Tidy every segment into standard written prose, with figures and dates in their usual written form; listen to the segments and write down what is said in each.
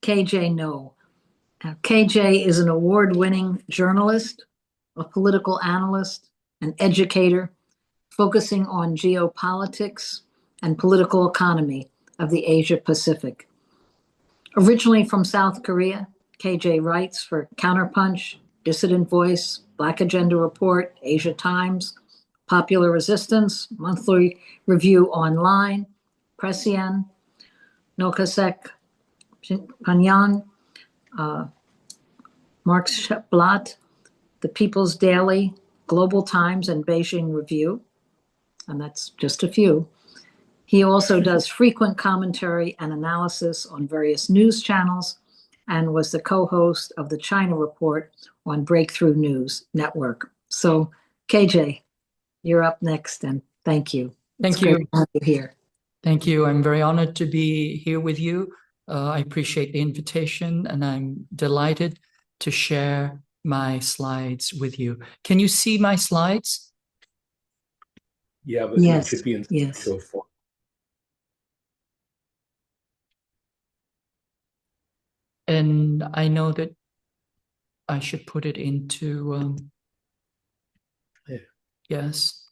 KJ No. KJ is an award-winning journalist, a political analyst, an educator, focusing on geopolitics and political economy of the Asia Pacific. Originally from South Korea, KJ writes for Counterpunch, Dissident Voice, Black Agenda Report, Asia Times, Popular Resistance, Monthly Review Online, Presian, Nokasek Panyan, Marxblatt, The People's Daily, Global Times, and Beijing Review, and that's just a few. He also does frequent commentary and analysis on various news channels and was the co-host of the China Report on Breakthrough News Network. So, KJ, you're up next, and thank you. Thank you. Great to have you here. Thank you. I'm very honored to be here with you. I appreciate the invitation, and I'm delighted to share my slides with you. Can you see my slides? Yeah, but yes. It should be in yes. form. And I know that I should put it into, yes.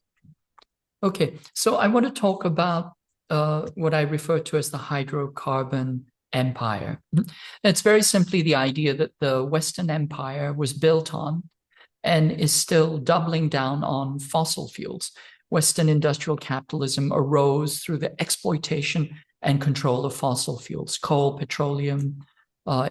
Okay, so I want to talk about what I refer to as the hydrocarbon empire. It's very simply the idea that the Western empire was built on and is still doubling down on fossil fuels. Western industrial capitalism arose through the exploitation and control of fossil fuels, coal, petroleum,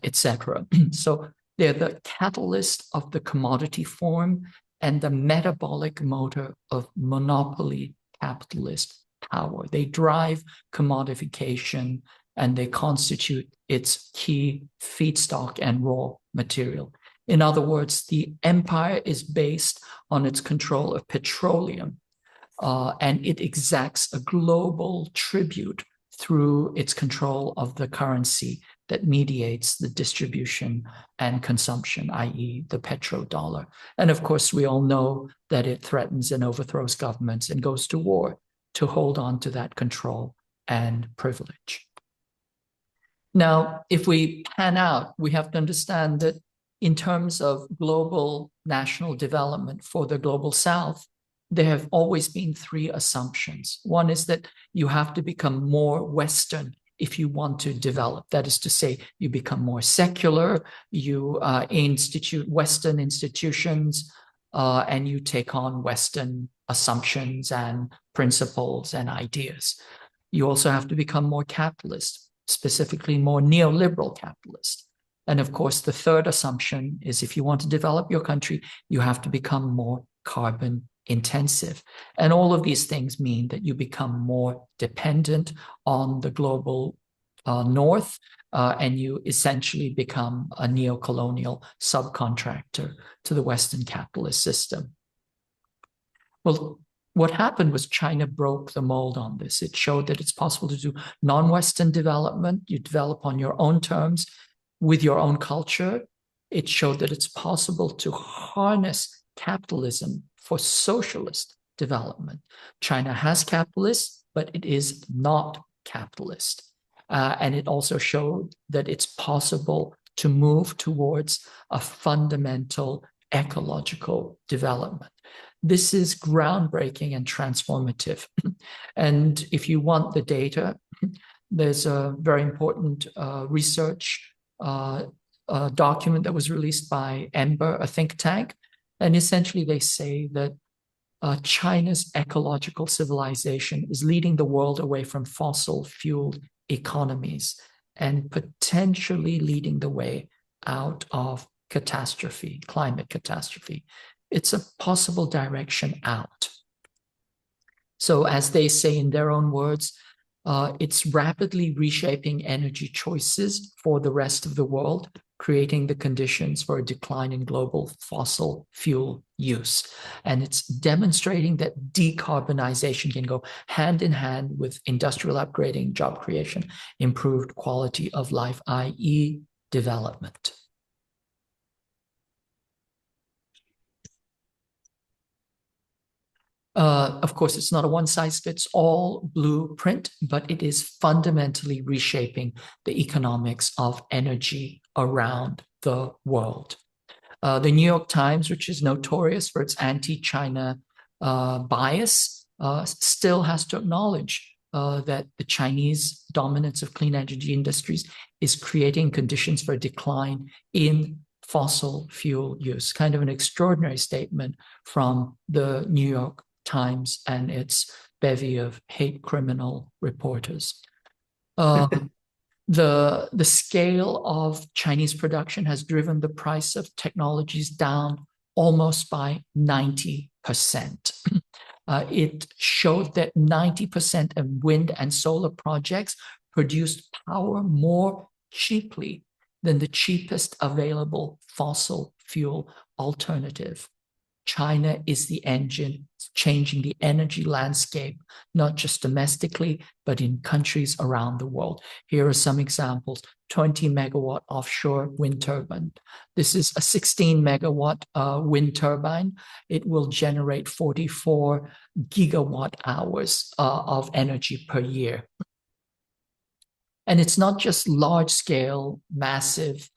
etc. So they're the catalyst of the commodity form and the metabolic motor of monopoly capitalist power. They drive commodification and they constitute its key feedstock and raw material. In other words, the empire is based on its control of petroleum, and it exacts a global tribute through its control of the currency that mediates the distribution and consumption, i.e. the petrodollar. And of course, we all know that it threatens and overthrows governments and goes to war to hold on to that control and privilege. Now, if we pan out, we have to understand that in terms of global national development for the global South, there have always been three assumptions. One is that you have to become more Western if you want to develop. That is to say, you become more secular, you institute Western institutions, and you take on Western assumptions and principles and ideas. You also have to become more capitalist, specifically more neoliberal capitalist. And of course, the third assumption is if you want to develop your country, you have to become more carbon intensive. And all of these things mean that you become more dependent on the global north, and you essentially become a neo-colonial subcontractor to the Western capitalist system. Well, what happened was China broke the mold on this. It showed that it's possible to do non-Western development. You develop on your own terms with your own culture. It showed that it's possible to harness capitalism for socialist development. China has capitalists, but it is not capitalist. And it also showed that it's possible to move towards a fundamental ecological development. This is groundbreaking and transformative. And if you want the data, there's a very important research document that was released by Ember, a think tank. And essentially they say that China's ecological civilization is leading the world away from fossil-fueled economies and potentially leading the way out of catastrophe, climate catastrophe. It's a possible direction out. So as they say in their own words, it's rapidly reshaping energy choices for the rest of the world, creating the conditions for a decline in global fossil fuel use. And it's demonstrating that decarbonization can go hand in hand with industrial upgrading, job creation, improved quality of life, i.e. development. Of course, it's not a one-size-fits-all blueprint, but it is fundamentally reshaping the economics of energy around the world. The New York Times, which is notorious for its anti-China bias, still has to acknowledge that the Chinese dominance of clean energy industries is creating conditions for a decline in fossil fuel use. Kind of an extraordinary statement from the New York Times and its bevy of hate criminal reporters. The scale of Chinese production has driven the price of technologies down almost by 90%. It showed that 90% of wind and solar projects produced power more cheaply than the cheapest available fossil fuel alternative. China is the engine changing the energy landscape, not just domestically, but in countries around the world. Here are some examples. 20 megawatt offshore wind turbine. This is a 16 megawatt wind turbine. It will generate 44 gigawatt hours of energy per year. And it's not just large scale, massive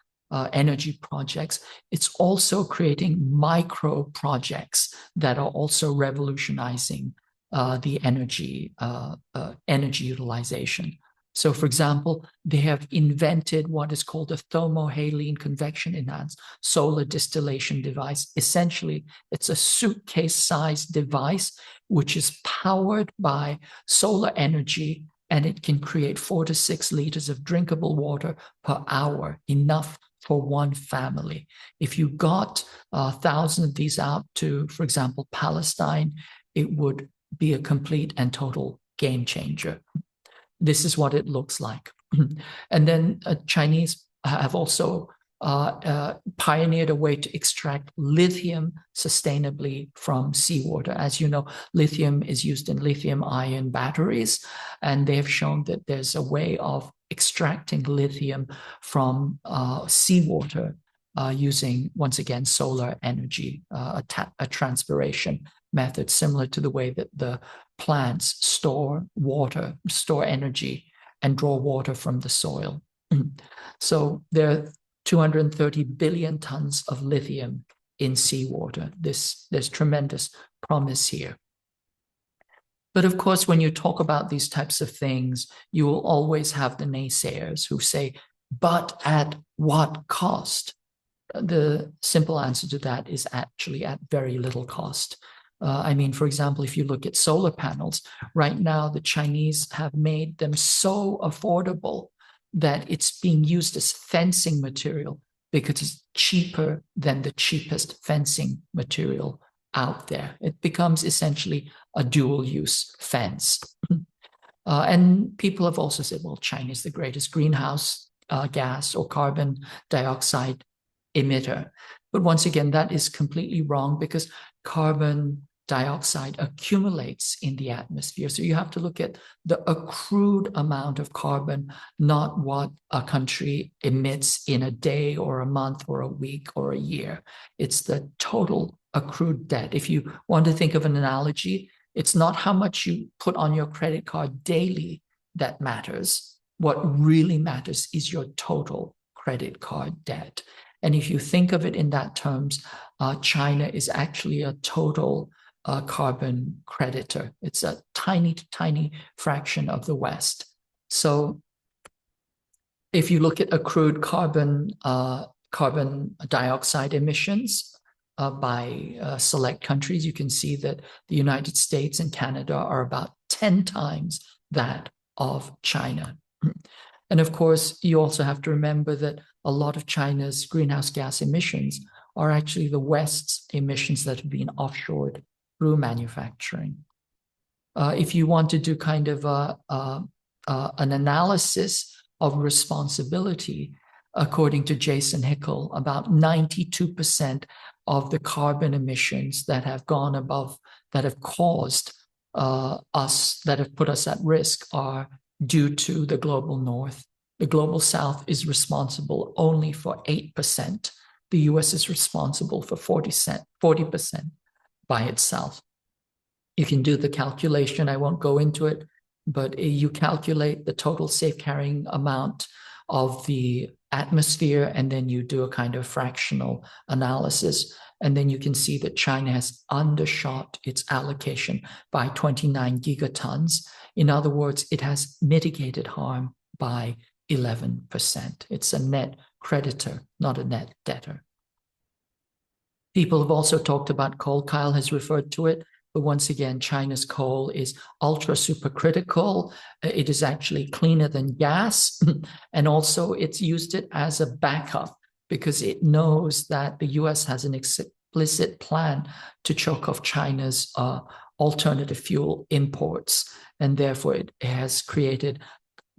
energy projects, it's also creating micro projects that are also revolutionizing the energy utilization. So, for example, they have invented what is called a thermohaline convection enhanced solar distillation device. Essentially, it's a suitcase-sized device which is powered by solar energy, and it can create 4 to 6 liters of drinkable water per hour, enough for one family. If you got 1,000 of these out to, for example, Palestine, it would be a complete and total game changer. This is what it looks like. And then Chinese have also pioneered a way to extract lithium sustainably from seawater. As you know, lithium is used in lithium-ion batteries, and they have shown that there's a way of extracting lithium from seawater using, once again, solar energy, a transpiration method similar to the way that the plants store water, store energy, and draw water from the soil. So there are 230 billion tons of lithium in seawater. There's tremendous promise here. But of course, when you talk about these types of things, you will always have the naysayers who say, but at what cost? The simple answer to that is actually at very little cost. I mean, for example, if you look at solar panels, right now the Chinese have made them so affordable that it's being used as fencing material because it's cheaper than the cheapest fencing material out there. It becomes essentially a dual-use fence. And people have also said, well, China is the greatest greenhouse gas or carbon dioxide emitter. But once again, that is completely wrong because carbon dioxide accumulates in the atmosphere. So you have to look at the accrued amount of carbon, not what a country emits in a day or a month or a week or a year. It's the total accrued debt. If you want to think of an analogy, it's not how much you put on your credit card daily that matters. What really matters is your total credit card debt. And if you think of it in that terms, China is actually a total carbon creditor. It's a tiny, tiny fraction of the West. So if you look at accrued carbon dioxide emissions by select countries, you can see that the United States and Canada are about 10 times that of China. And of course, you also have to remember that a lot of China's greenhouse gas emissions are actually the West's emissions that have been offshored through manufacturing. If you want to do kind of an analysis of responsibility, according to Jason Hickel, about 92% of the carbon emissions that have gone above, that have caused us, that have put us at risk, are due to the global north. The global south is responsible only for 8%. The US is responsible for 40% by itself. You can do the calculation. I won't go into it, but you calculate the total safe carrying amount of the atmosphere, and then you do a kind of fractional analysis. And then you can see that China has undershot its allocation by 29 gigatons. In other words, it has mitigated harm by 11%. It's a net creditor, not a net debtor. People have also talked about coal. Kyle has referred to it. But once again, China's coal is ultra supercritical. It is actually cleaner than gas. And also it's used it as a backup because it knows that the US has an explicit plan to choke off China's alternative fuel imports. And therefore it has created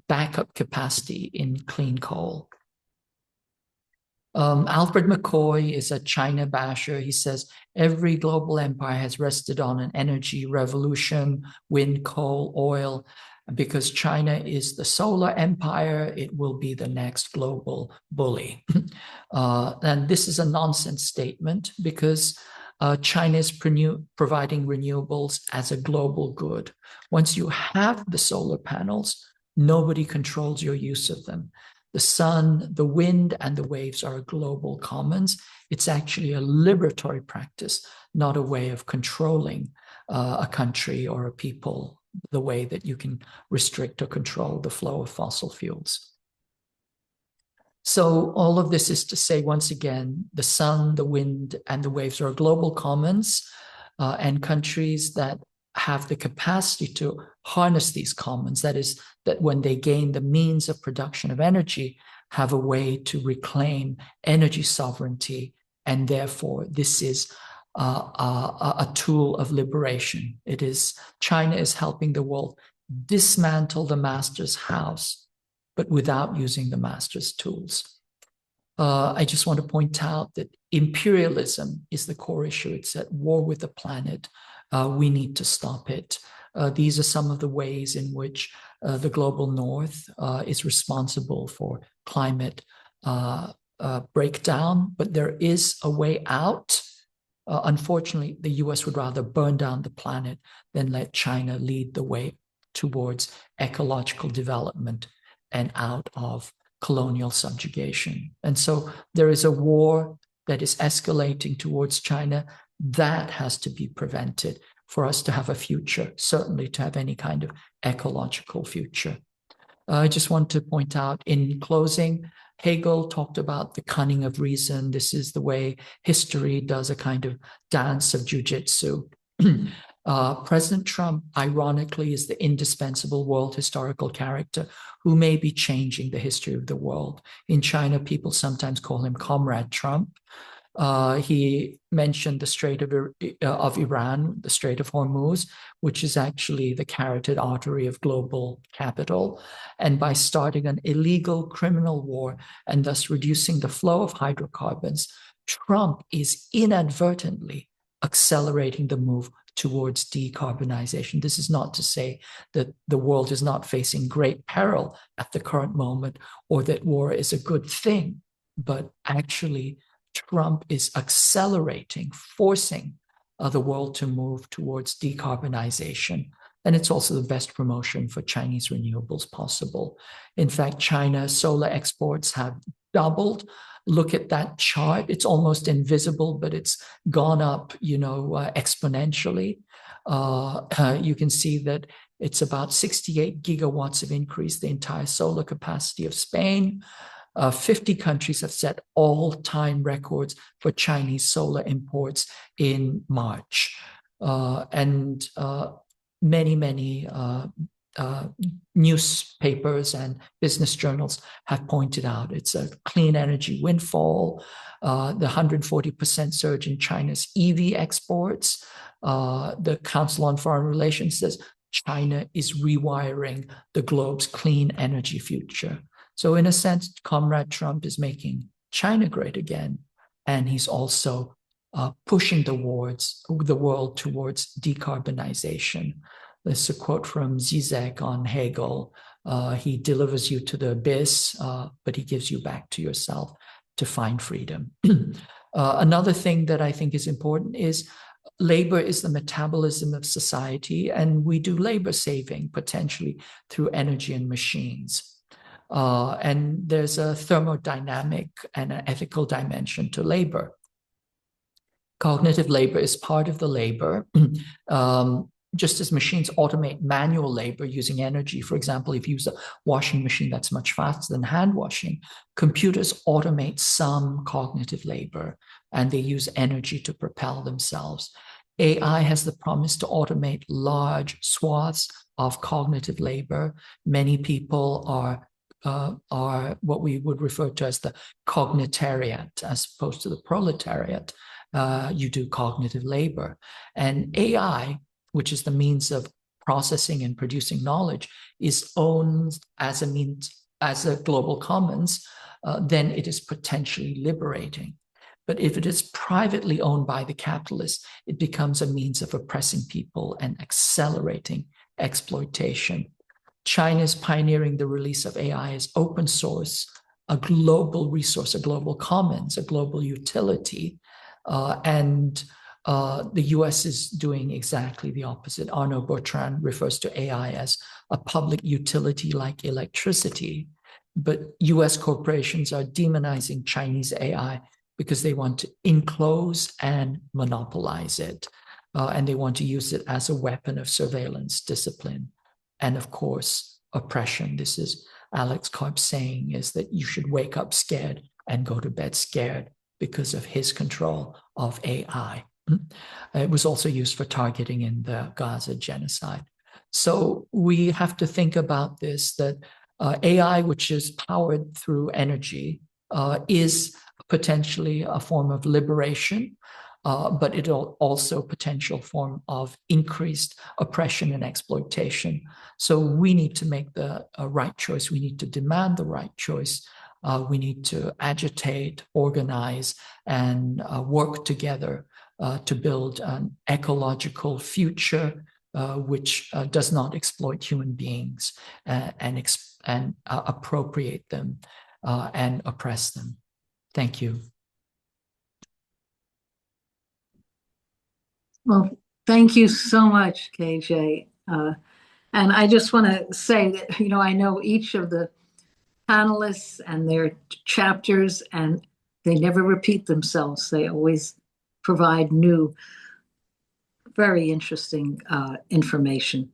backup capacity in clean coal. Alfred McCoy is a China basher. He says, every global empire has rested on an energy revolution, wind, coal, oil. Because China is the solar empire, it will be the next global bully. And this is a nonsense statement because China is providing renewables as a global good. Once you have the solar panels, nobody controls your use of them. The sun, the wind, and the waves are global commons. It's actually a liberatory practice, not a way of controlling a country or a people the way that you can restrict or control the flow of fossil fuels. So all of this is to say, once again, the sun, the wind, and the waves are global commons, and countries that have the capacity to harness these commons, that is, that when they gain the means of production of energy, have a way to reclaim energy sovereignty. And therefore, this is a tool of liberation. It is, China is helping the world dismantle the master's house, but without using the master's tools. I just want to point out that imperialism is the core issue. It's at war with the planet. We need to stop it. These are some of the ways in which the global north is responsible for climate breakdown, but there is a way out. Unfortunately, the US would rather burn down the planet than let China lead the way towards ecological development and out of colonial subjugation. And so there is a war that is escalating towards China that has to be prevented for us to have a future, certainly to have any kind of ecological future. I just want to point out in closing, Hegel talked about the cunning of reason. This is the way history does a kind of dance of jujitsu. President Trump, ironically, is the indispensable world historical character who may be changing the history of the world. In China, people sometimes call him Comrade Trump. He mentioned the Strait of Iran, the Strait of Hormuz, which is actually the carotid artery of global capital. And by starting an illegal criminal war and thus reducing the flow of hydrocarbons, Trump is inadvertently accelerating the move towards decarbonization. This is not to say that the world is not facing great peril at the current moment or that war is a good thing, but actually Trump is accelerating, forcing the world to move towards decarbonization. And it's also the best promotion for Chinese renewables possible. In fact, China's solar exports have doubled. Look at that chart. It's almost invisible, but it's gone up, exponentially. You can see that it's about 68 gigawatts of increase, the entire solar capacity of Spain. 50 countries have set all-time records for Chinese solar imports in March. And many newspapers and business journals have pointed out it's a clean energy windfall, the 140% surge in China's EV exports. The Council on Foreign Relations says China is rewiring the globe's clean energy future. So in a sense, Comrade Trump is making China great again, and he's also pushing the world towards decarbonization. There's a quote from Zizek on Hegel. He delivers you to the abyss, but he gives you back to yourself to find freedom. Another thing that I think is important is labor is the metabolism of society, and we do labor saving potentially through energy and machines. And there's a thermodynamic and an ethical dimension to labor. Cognitive labor is part of the labor. Just as machines automate manual labor using energy, for example, if you use a washing machine that's much faster than hand washing, computers automate some cognitive labor and they use energy to propel themselves. AI has the promise to automate large swaths of cognitive labor. Many people are what we would refer to as the cognitariat, as opposed to the proletariat. You do cognitive labor. And AI, which is the means of processing and producing knowledge, is owned as a global commons, then it is potentially liberating. But if it is privately owned by the capitalists, it becomes a means of oppressing people and accelerating exploitation. China is pioneering the release of AI as open source, a global resource, a global commons, a global utility, and the US is doing exactly the opposite. Arnaud Bertrand refers to AI as a public utility like electricity, but US corporations are demonizing Chinese AI because they want to enclose and monopolize it. And they want to use it as a weapon of surveillance, discipline, and of course, oppression. This is Alex Karp's saying, is that you should wake up scared and go to bed scared because of his control of AI. It was also used for targeting in the Gaza genocide. So we have to think about this, that AI, which is powered through energy, is potentially a form of liberation, but it also potential form of increased oppression and exploitation. So we need to make the right choice. We need to demand the right choice. We need to agitate, organize, and work together to build an ecological future which does not exploit human beings and appropriate them and oppress them. Thank you. Well, thank you so much, KJ. And I just want to say that, I know each of the panelists and their chapters, and they never repeat themselves. They always provide new, very interesting information.